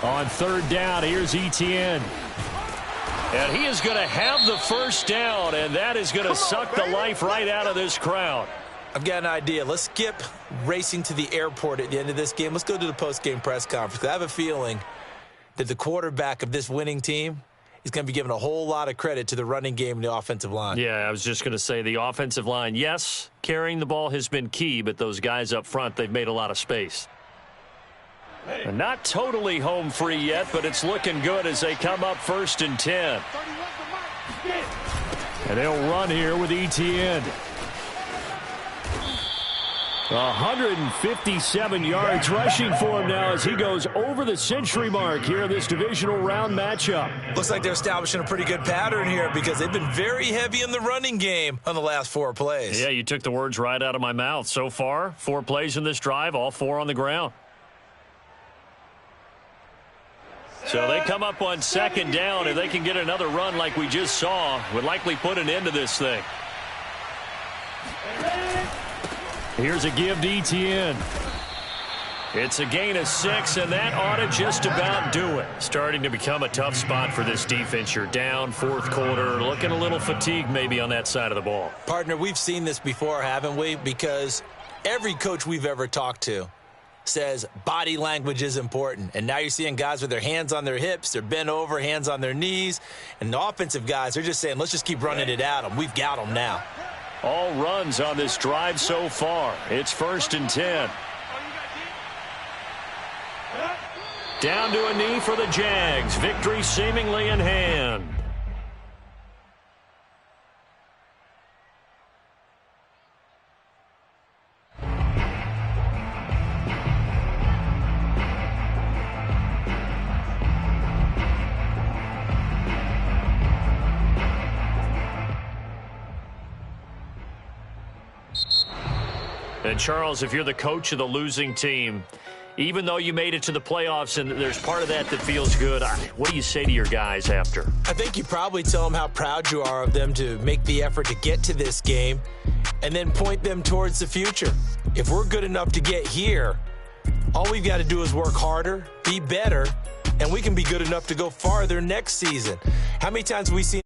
On third down, here's Etienne. And he is going to have the first down, and that is going to suck the life right out of this crowd. I've got an idea. Let's skip racing to the airport at the end of this game. Let's go to the post-game press conference. I have a feeling that the quarterback of this winning team is going to be given a whole lot of credit to the running game and the offensive line. Yeah, I was just going to say the offensive line, yes, carrying the ball has been key, but those guys up front, they've made a lot of space. And not totally home free yet, but it's looking good as they come up 1st and 10. And they'll run here with Etienne. 157 yards rushing for him now as he goes over the century mark here in this divisional round matchup. Looks like they're establishing a pretty good pattern here because they've been very heavy in the running game on the last 4 plays. Yeah, you took the words right out of my mouth. So far, 4 plays in this drive, all 4 on the ground. So they come up on second down. If they can get another run like we just saw, would likely put an end to this thing. Here's a give to Etienne. It's a gain of 6, and that ought to just about do it. Starting to become a tough spot for this defense. You're down, 4th quarter, looking a little fatigued maybe on that side of the ball. Partner, we've seen this before, haven't we? Because every coach we've ever talked to says body language is important. And now you're seeing guys with their hands on their hips, they're bent over, hands on their knees. And the offensive guys, they're just saying, let's just keep running it at them. We've got them now. All runs on this drive so far. It's 1st and 10. Down to a knee for the Jags. Victory seemingly in hand. And Charles, if you're the coach of the losing team, even though you made it to the playoffs and there's part of that that feels good, what do you say to your guys after? I think you probably tell them how proud you are of them to make the effort to get to this game and then point them towards the future. If we're good enough to get here, all we've got to do is work harder, be better, and we can be good enough to go farther next season. How many times have we seen